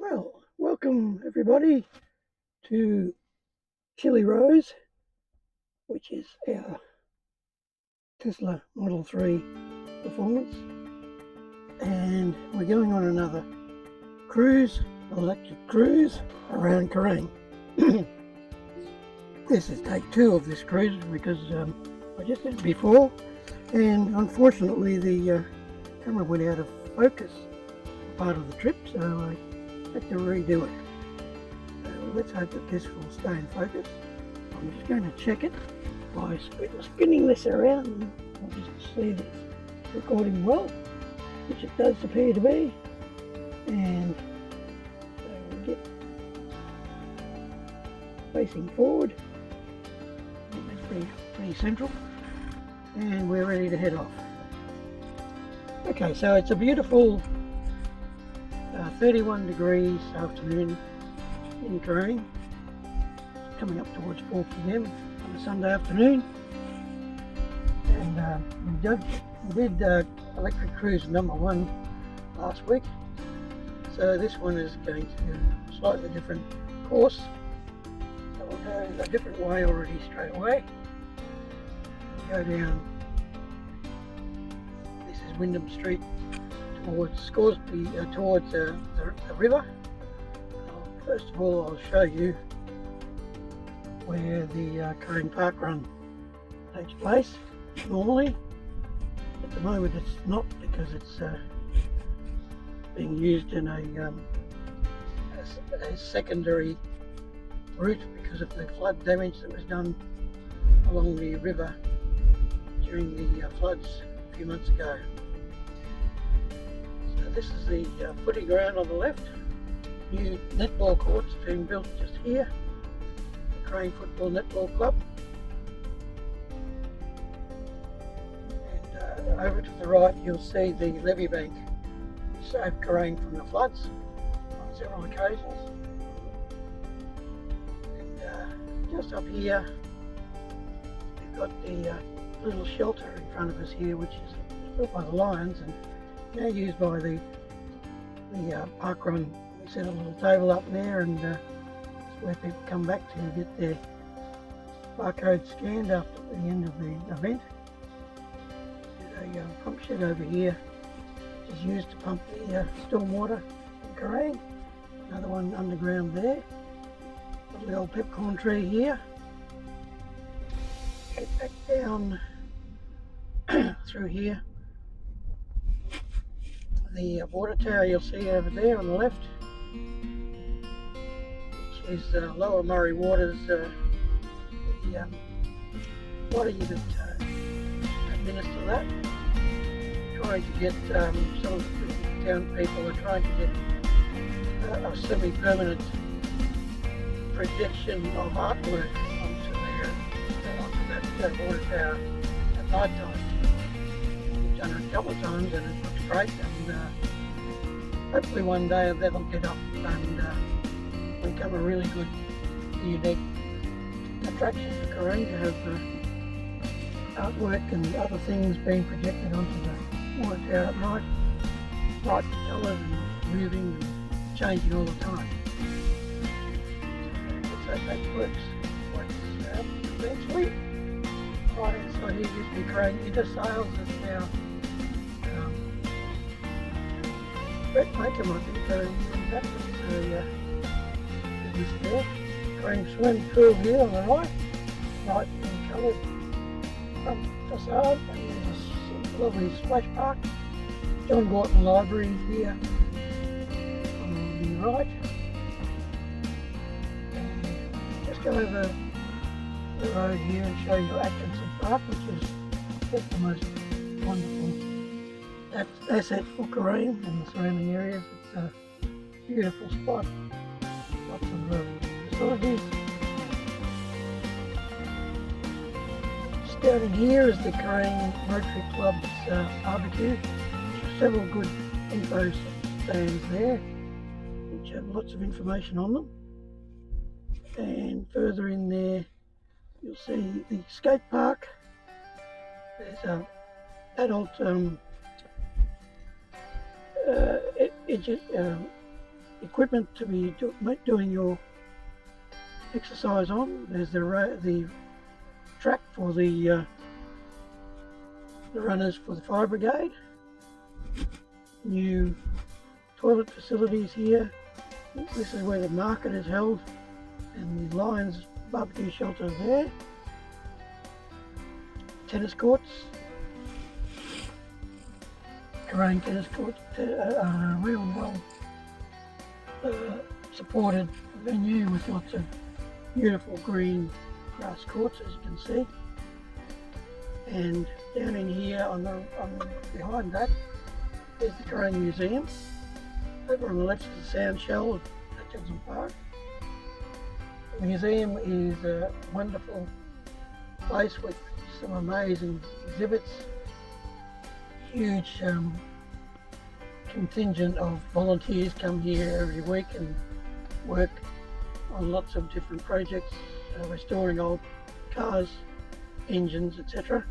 Well, welcome everybody to Chili Rose, which is our Tesla Model 3 performance. And we're going on another cruise, electric cruise around Kerang. This is take 2 of this cruise because I just did it before, and unfortunately the camera went out of focus for part of the trip, so I had to redo it. Let's hope that this will stay in focus. I'm just going to check it by spinning this around, and I'll just see that it's recording well, which it does appear to be. And so we'll get facing forward. That's pretty central, and we're ready to head off. Okay, so it's a beautiful 31 degrees afternoon in Kerang, coming up towards 4 p.m. on a Sunday afternoon, and we did electric cruise number 1 last week, so this one is going to a slightly different course, so we'll go a different way already straight away. We'll go down, this is Wyndham Street, towards Scoresby, towards the river. First of all, I'll show you where the Kerang Park Run takes place normally. At the moment it's not, because it's being used in a secondary route because of the flood damage that was done along the river during the floods a few months ago. So this is the footy ground on the left. New netball courts being built just here, the Kerang Football Netball Club. And over to the right you'll see the levee bank, which saved Kerang from the floods on several occasions. And just up here we've got the little shelter in front of us here, which is built by the Lions and now used by the park run. We set a little table up there, and it's where people come back to get their barcode scanned after the end of the event. There's a pump shed over here, which is used to pump the storm water in Kerang. Another one underground there. Got the old peppercorn tree here. Get back down through here. The water tower you'll see over there on the left, which is Lower Murray Waters, the water unit administer that. Trying to get some of the town people are trying to get a semi-permanent projection of artwork onto that water tower at night time. We've done it a couple of times and it looks great, and hopefully one day that'll get up and become a really good, unique attraction for Kerang to have artwork and other things being projected onto the water tower at night, bright colours and moving and changing all the time. So that works eventually. Right inside here used to be Kerang Intersales, it's now Brett Makem, I think, that business there. Kerang swimming pool here on the right, bright and coloured front facade, and there's a lovely splash park. John Gorton Library here on the right. And just go over the road here and show you Atkinson Park, which is just the most wonderful asset for Kerang and the surrounding areas. It's a beautiful spot, lots of facilities. Just down in here is the Kerang Rotary Club's barbecue. Several good info stands there, which have lots of information on them. And further in there you'll see the skate park. There's an adult equipment to be doing your exercise on. There's the track for the runners for the fire brigade. New toilet facilities here. This is where the market is held, and the Lions barbecue shelter there. Tennis courts, Kerang tennis courts, a real well supported venue with lots of beautiful green grass courts, as you can see. And down in here, behind that, is the Kerang Museum. Over on the left is the sound shell of Hutchinson Park. The museum is a wonderful place with some amazing exhibits. Huge contingent of volunteers come here every week and work on lots of different projects, restoring old cars, engines, etc.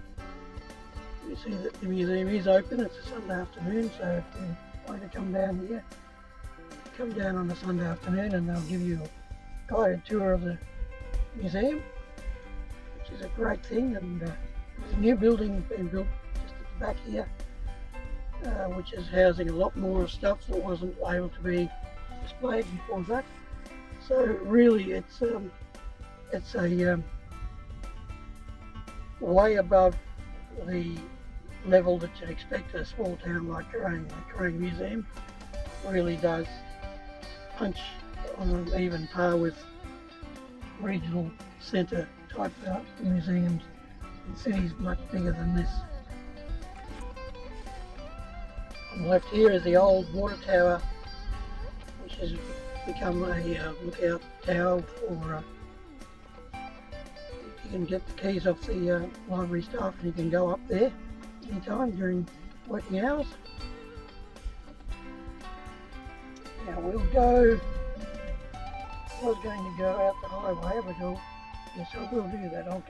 You see that the museum is open. It's a Sunday afternoon, so if you want to come down here, come down on a Sunday afternoon and they'll give you a guided tour of the museum, which is a great thing. And there's a new building being built just at the back here, which is housing a lot more stuff that wasn't able to be displayed before that. So really, it's a way above the level that you'd expect a small town like Kerang. The Kerang Museum really does punch on an even par with regional centre type museums in cities much bigger than this. On the left here is the old water tower, which has become a lookout tower for you can get the keys off the library staff and you can go up there anytime during working hours. Now I was going to go out the highway, but yes, I will do that. I'll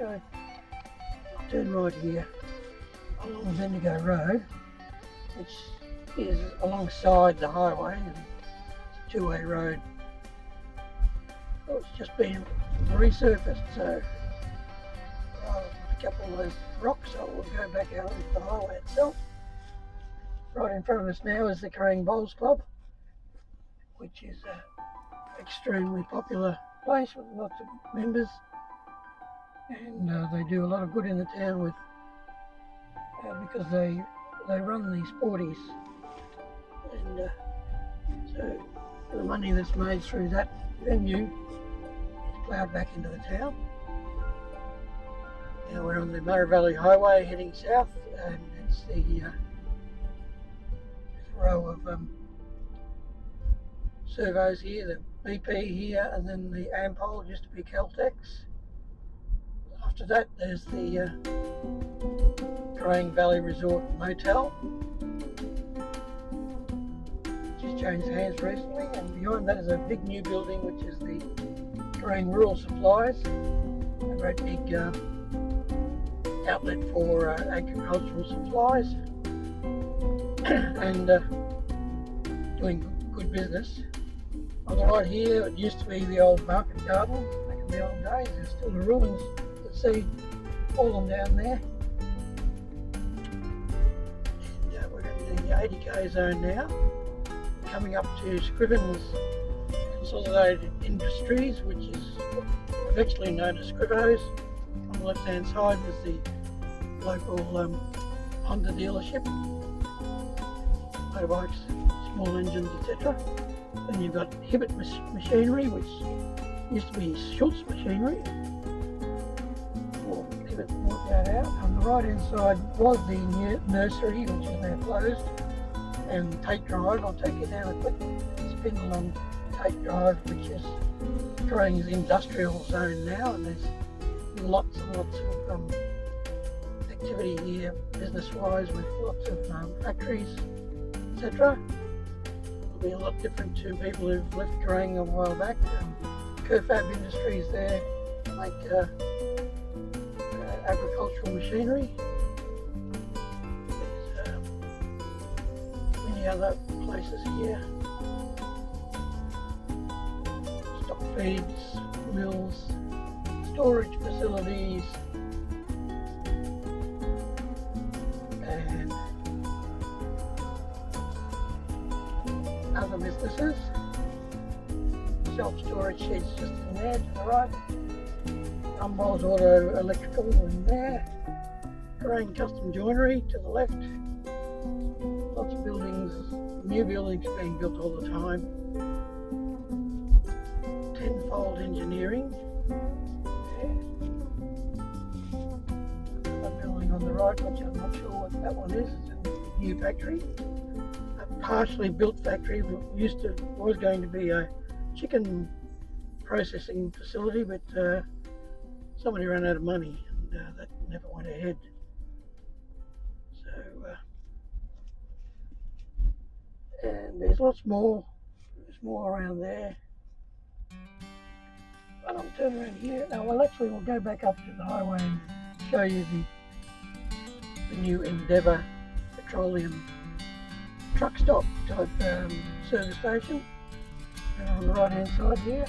turn right here along Bendigo Road, which is alongside the highway, and it's a two-way road. Well, it's just been resurfaced, so a couple of those rocks, I will go back out into the highway itself. Right in front of us now is the Kerang Bowls Club, which is an extremely popular place with lots of members, and they do a lot of good in the town with because they run these sporties, and so the money that's made through that venue is ploughed back into the town. Now we're on the Murray Valley Highway heading south, and it's the row of servos here, the BP here, and then the Ampol used to be Caltex. After that there's the Kerang Valley Resort Motel, which has changed hands recently, and behind that is a big new building which is the Kerang Rural Supplies, a great big outlet for agricultural supplies and doing good business. On the right here, it used to be the old market garden back in the old days. There's still the ruins that see fallen down there. And we're in the 80k zone now, coming up to Scriven's Consolidated Industries, which is affectionately known as Scrivos. On the left hand side is the local Honda dealership, motorbikes, small engines, etc. Then you've got Hibbett Machinery, which used to be Schultz Machinery. Hibbett bought that out. On the right hand side was the nursery, which is now closed, and Tate Drive. I'll take you down a quick spin along Tate Drive, which is Kerang's industrial zone now, and there's lots and lots of activity here business-wise with lots of factories, etc. It'll be a lot different to people who've left Kerang a while back. Kerfab Industries there make agricultural machinery. There's many other places here. feeds, mills, storage facilities, and other businesses. Self-storage sheds just in there to the right. Rumbold's Auto Electrical in there. Kerang Custom Joinery to the left. Lots of buildings, new buildings being built all the time. Tenfold Engineering. A building on the right, which I'm not sure what that one is. It's a new factory. A partially built factory. Was going to be a chicken processing facility, but somebody ran out of money and that never went ahead. So, and there's lots more. There's more around there. But I'll turn around here. Now, well, actually, we'll go back up to the highway and show you the new Endeavour Petroleum truck stop type service station. And on the right hand side here,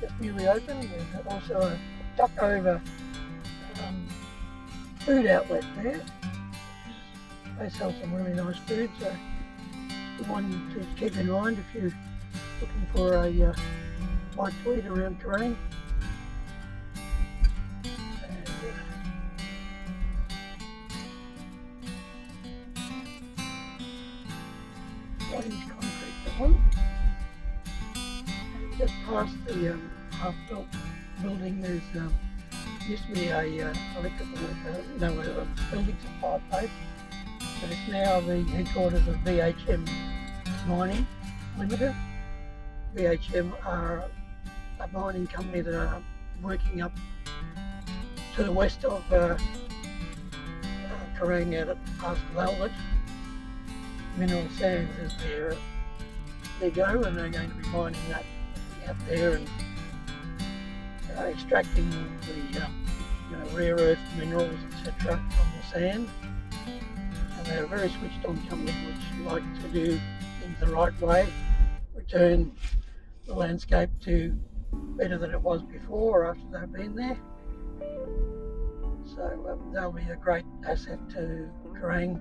just newly opened, there's also a tuck over food outlet there. They sell some really nice food, so the one to keep in mind if you're looking for a bite to eat around Kerang. What is concrete? That one. Just past the half-built building, there's used to be a electrical, a building supply place, but it's now the headquarters of VHM Mining Limited. VHM are a mining company that are working up to the west of Kerang out at past Velvet. Mineral sands is their go, and they're going to be mining that out there and extracting the rare earth minerals, etc. from the sand. And they're a very switched on company which like to do things the right way, return the landscape to better than it was before after they've been there. So they'll be a great asset to Kerang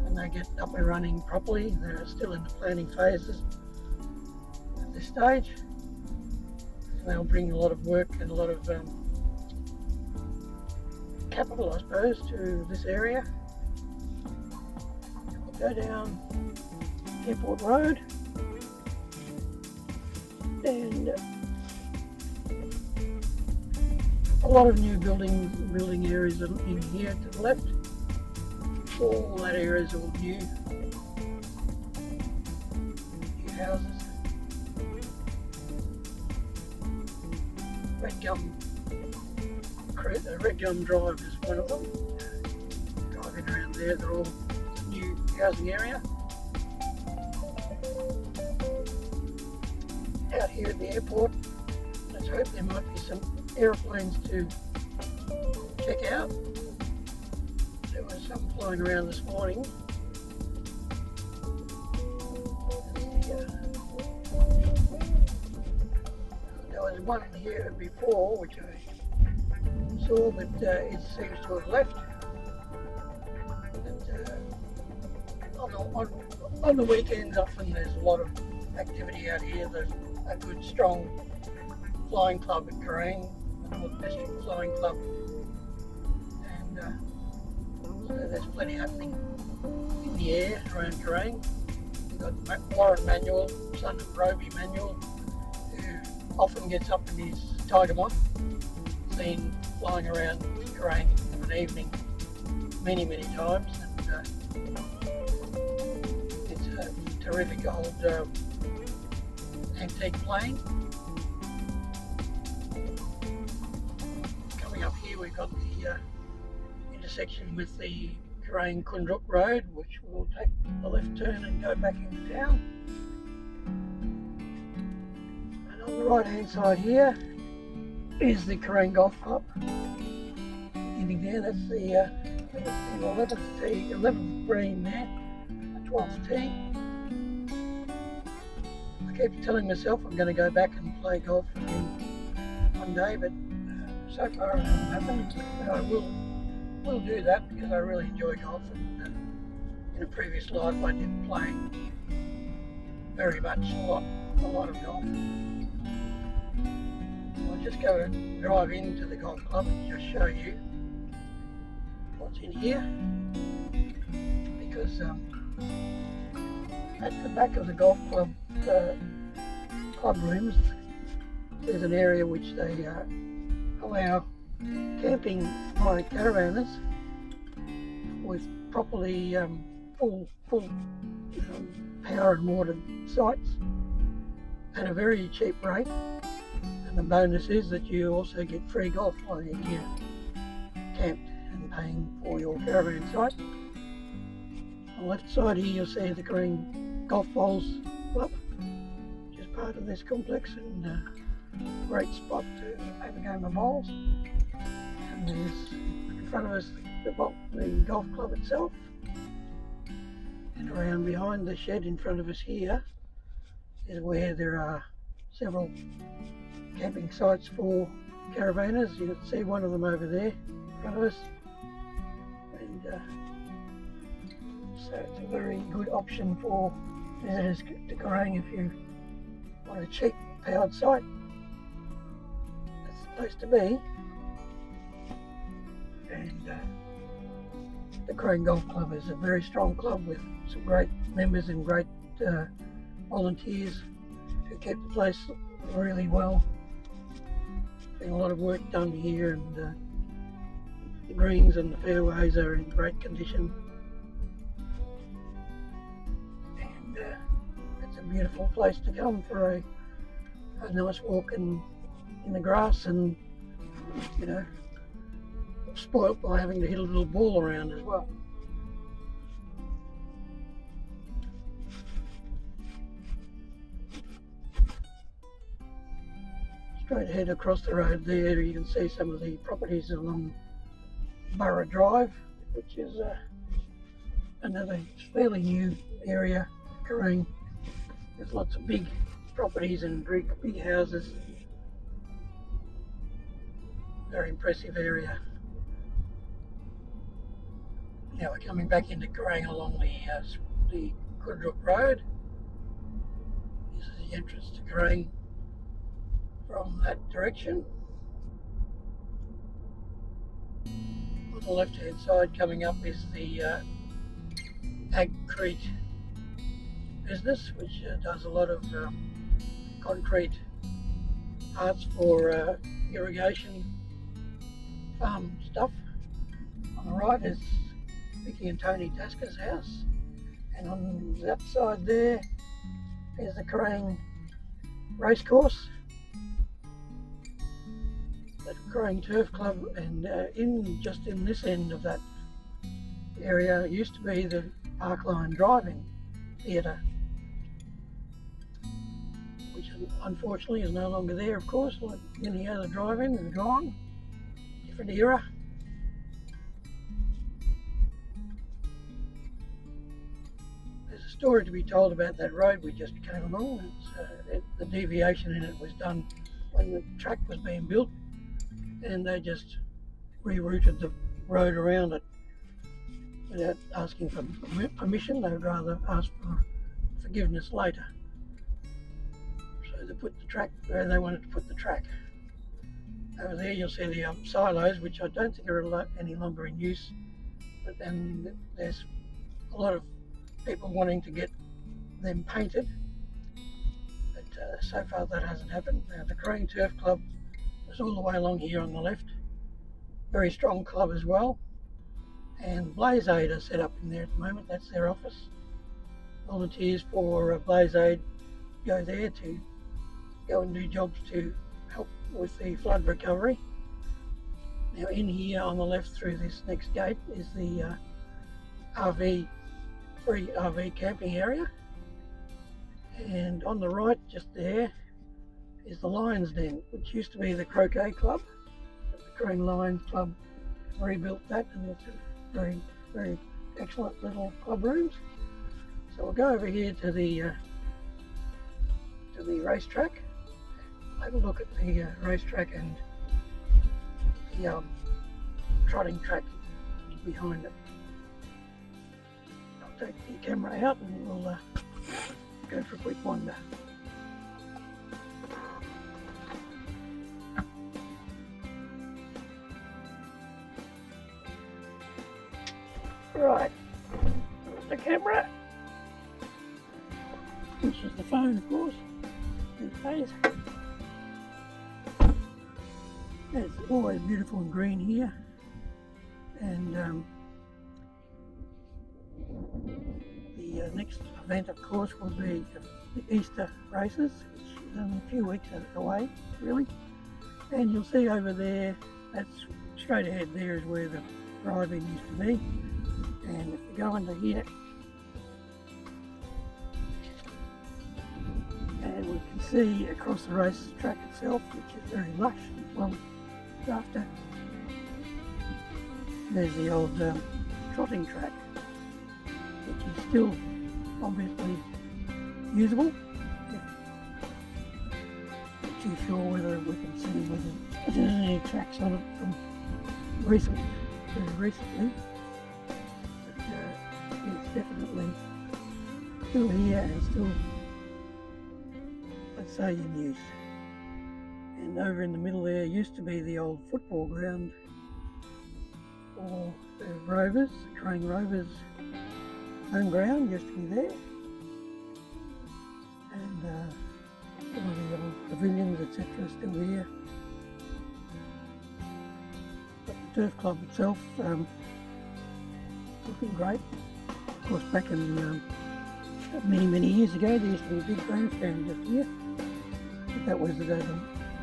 when they get up and running properly. They're still in the planning phases at this stage. They'll bring a lot of work and a lot of capital, I suppose, to this area. We'll go down Airport Road and a lot of new building areas in here to the left. All that area is all new houses. Red Gum Drive is one of them. Driving around there, they're all new housing area. Out here at the airport, let's hope there might be some aeroplanes to check out. There was some flying around this morning. There was one here before which I saw, but it seems to have left. On the weekends, often there's a lot of activity out here. There's a good, strong flying club at Kerang, the North District Flying Club, and so there's plenty happening in the air around Kerang. We've got Warren Manuel, son of Roby Manuel, who often gets up in his Tiger Moth, seen flying around Kerang of an evening many times, and it's a terrific old antique plane. Coming up here, we've got the intersection with the Kerang Kundruk Road, which will take the left turn and go back into town. And on the right hand side here is the Kerang Golf Club. Beginning there, that's the 11th green there, the 12th tee. I keep telling myself I'm going to go back and play golf again one day, but so far it hasn't happened. But I will do that because I really enjoy golf, and in a previous life I did play very much a lot of golf. I'll just go and drive into the golf club and just show you what's in here, because at the back of the golf club club rooms there's an area which they allow camping by caravanners with properly full power and watered sites at a very cheap rate. And the bonus is that you also get free golf while you're here camped and paying for your caravan site. On the left side here you'll see the Kerang Golf Bowls Club, which is part of this complex, and a great spot to have a game of bowls. And there's in front of us the golf club itself, and around behind the shed in front of us here is where there are several camping sites for caravanners. You can see one of them over there in front of us, and so it's a very good option for visitors to Kerang if you want a cheap powered site. That's the place to be. And the Kerang Golf Club is a very strong club with some great members and great volunteers who keep the place really well. Been a lot of work done here, and the greens and the fairways are in great condition, and it's a beautiful place to come for a nice walk in the grass, and spoilt by having to hit a little ball around as well. Straight ahead across the road there you can see some of the properties along Borough Drive, which is another fairly new area of Kerang. There's lots of big properties and big houses. Very impressive area. Now we're coming back into Kerang along the Kudruk Road. This is the entrance to Kerang from that direction. On the left hand side coming up is the Agcrete business, which does a lot of concrete parts for irrigation farm stuff. On the right is Vicky and Tony Tasker's house, and on that side there is the Kerang racecourse, the Kerang Turf Club, and just in this end of that area used to be the Parkline Driving Theatre, which unfortunately is no longer there, of course, like many other drive-ins are gone. Different era. There's a story to be told about that road we just came along. The deviation in it was done when the track was being built, and they just rerouted the road around it without asking for permission. They would rather ask for forgiveness later. So they put the track where they wanted to put the track. Over there you'll see the silos, which I don't think are any longer in use, but then there's a lot of people wanting to get them painted, but so far that hasn't happened. Now the Kerang Turf Club is all the way along here on the left, very strong club as well, and Blaze Aid are set up in there at the moment. That's their office. Volunteers for Blaze Aid go there to go and do jobs to help with the flood recovery. Now in here on the left through this next gate is the free RV camping area, and on the right just there is the Lions Den, which used to be the Croquet Club. The Kerang Lions Club rebuilt that, and it's a very, very excellent little club rooms. So we'll go over here to the to the racetrack. Have a look at the racetrack and the trotting track behind it. I'll take the camera out and we'll go for a quick wander. Right, the camera. This is the phone, of course. It's always beautiful and green here, and the next event, of course, will be the Easter races, which is only a few weeks away, really. And you'll see over there, that's straight ahead there is where the drive-in used to be. And if you go under here, and we can see across the racetrack itself, which is very lush and well looked after. There's the old trotting track, which is still obviously usable. Not too sure whether we can see whether there's any tracks on it from very recently. It's definitely still here and still, let's say, in use. And over in the middle there used to be the old football ground for the Rovers, the Kerang Rovers home ground used to be there. And some of the old pavilions, etc. still here. But the turf club itself looking great. Of course, back in many years ago, there used to be a big grandstand just here, but that was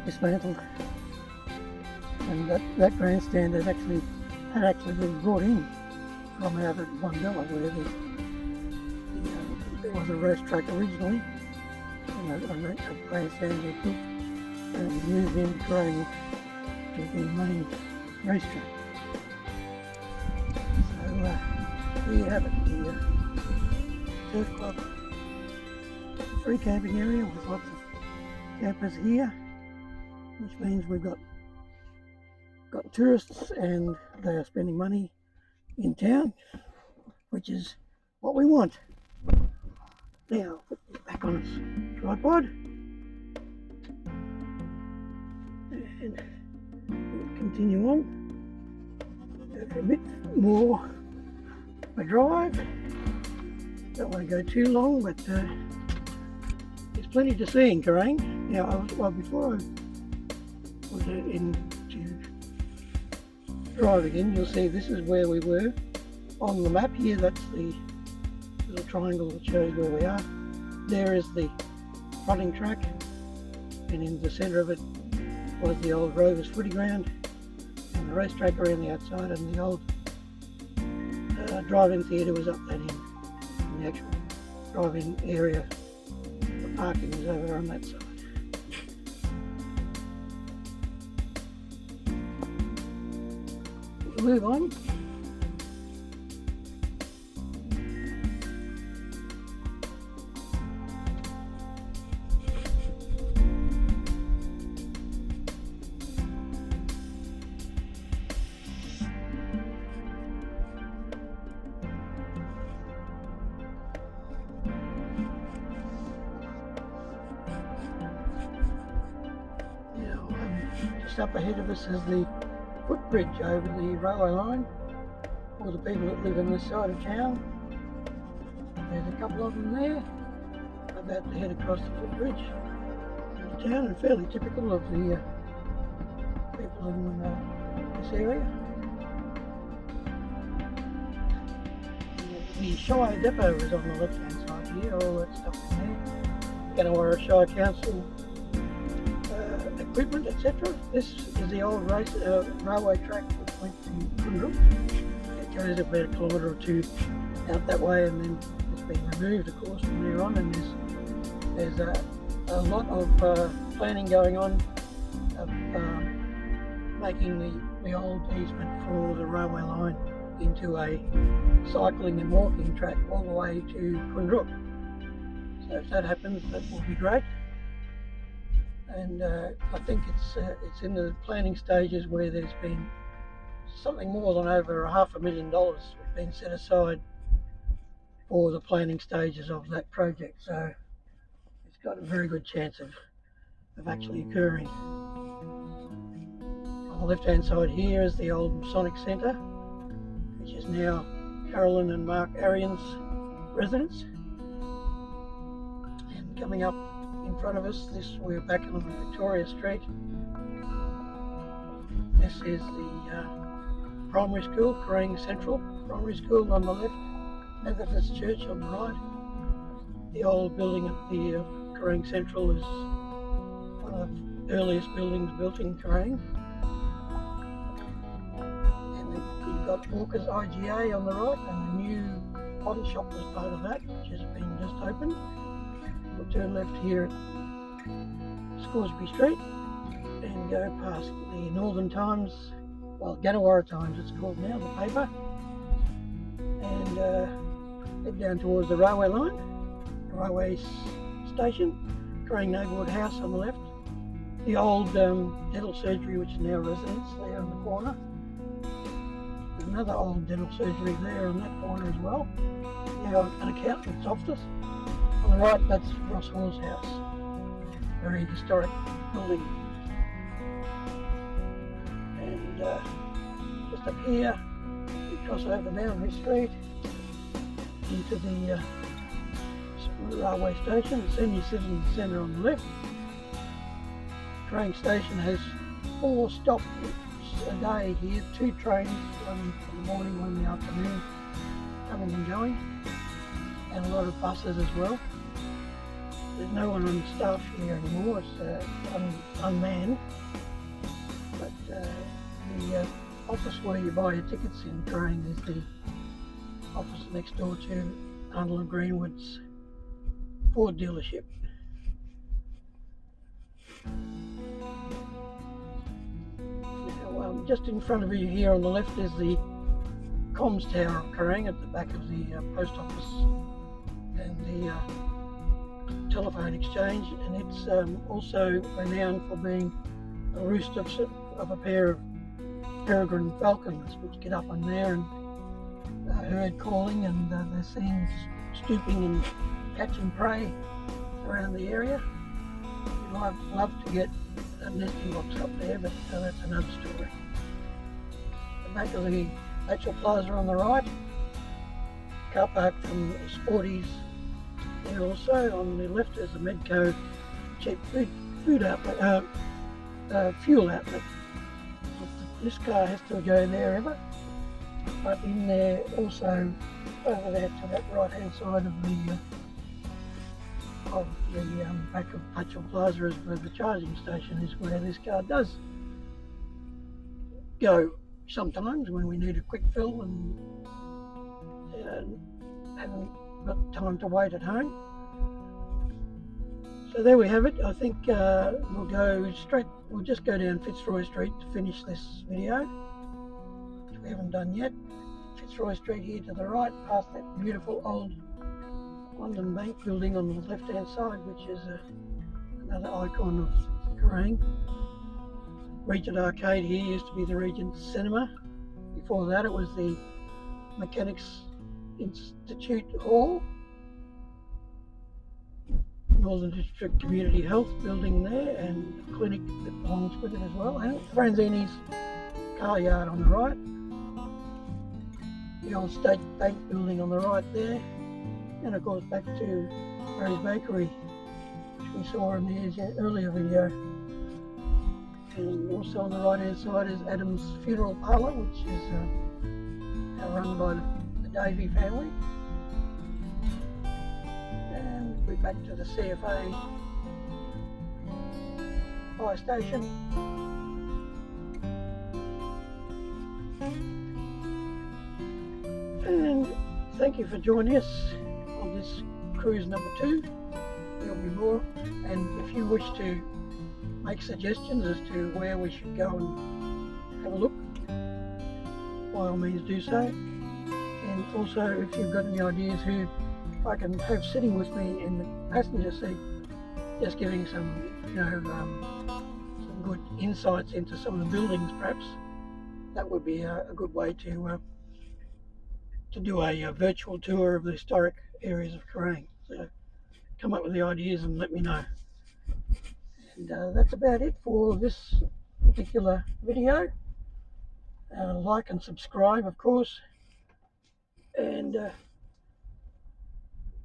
dismantled, and that grandstand had actually been brought in from out at Wandella, where there was a racetrack originally, and a grandstand was built, and it was moved into Kerang to the main racetrack. So there you have it, the turf club, free camping area with lots of campers here, which means we've got tourists and they are spending money in town, which is what we want. Now, put this back on its tripod and we'll continue on. Go for a bit more a drive. Don't want to go too long, but there's plenty to see in Kerang. Now, before I was into driving in, you'll see this is where we were on the map here. That's the little triangle that shows where we are. There is the trotting track, and in the centre of it was the old Rovers footy ground, and the racetrack around the outside, and the old drive-in theatre was up that end, and the actual drive-in area for parking was over on that side. We'll move on. Just up ahead of us is the footbridge over the railway line for the people that live on this side of town. There's a couple of them there about to head across the footbridge into town, and fairly typical of the people in this area. The Shire depot is on the left hand side here, all that stuff in there. Ganawara Shire Council equipment, etc. This is the old railway track that went to Kundruk. It goes about a kilometre or two out that way, and then it's been removed, of course, from there on. And there's a lot of planning going on of making the old easement for the railway line into a cycling and walking track all the way to Kundruk. So if that happens, that will be great. and I think it's in the planning stages where there's been something more than over $500,000 been set aside for the planning stages of that project. So it's got a very good chance of actually occurring. On the left-hand side here is the old Masonic Centre, which is now Carolyn and Mark Arian's residence. And coming up in front of us, we're back on Victoria Street. This is the primary school, Kerang Central Primary School on the left, Methodist Church on the right. The old building at the Kerang Central is one of the earliest buildings built in Kerang. And then you've got Walker's IGA on the right, and the new body shop was part of that, which has been just opened. We'll turn left here at Scoresby Street and go past the Northern Times, well, Ganawara Times it's called now, the paper, and head down towards the railway line, the railway station, Kerang Neighbourhood House on the left, the old dental surgery, which is now residence, there on the corner. There's another old dental surgery there on that corner as well, now an accountant's office. On the right, that's Ross Hall's house, very historic building. And just up here, we cross over Boundary Street into the railway station, the Senior Citizen Centre on the left. Train station has 4 stops a day here, 2 trains, one in the morning, one in the afternoon, coming and going, and a lot of buses as well. There's no one on staff here anymore, it's unmanned, but the office where you buy your tickets in Kerang is the office next door to Arnold and Greenwood's Ford dealership. Now, just in front of you here on the left is the comms tower of Kerang at the back of the post office and the telephone exchange, and it's also renowned for being a roost of a pair of peregrine falcons which get up on there and heard calling, and they're seen stooping and catching prey around the area. I'd love to get a nesting box up there, but that's another story. The back of the Patchell Plaza on the right, car park from Sporties. And also on the left is the Medco cheap food outlet, fuel outlet. This car has to go there ever, but in there also over there to that right hand side of the back of Patchell Plaza is where the charging station is, where this car does go sometimes when we need a quick fill and haven't got time to wait at home. So there we have it. I think we'll just go down Fitzroy Street to finish this video, which we haven't done yet. Fitzroy Street here to the right, past that beautiful old London Bank building on the left hand side, which is another icon of Kerang. Regent Arcade here used to be the Regent Cinema. Before that it was the Mechanics Institute Hall. Northern District Community Health building there, and a clinic that belongs with it as well, and Franzini's car yard on the right. The old State Bank building on the right there, and of course back to Ray's Bakery, which we saw in the earlier video. And also on the right hand side is Adam's Funeral Parlour, which is run by the Davey family. And we're back to the CFA fire station. And thank you for joining us on this cruise number 2. There'll be more, and if you wish to make suggestions as to where we should go and have a look, by all means do so. And also, if you've got any ideas who I can have sitting with me in the passenger seat just giving some, some good insights into some of the buildings. Perhaps that would be a good way to do a virtual tour of the historic areas of Kerang. So come up with the ideas and let me know. And that's about it for this particular video. Like and subscribe, of course. And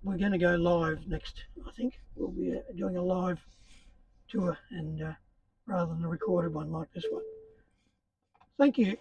we're going to go live next. I think we'll be doing a live tour, and rather than a recorded one like this one. Thank you.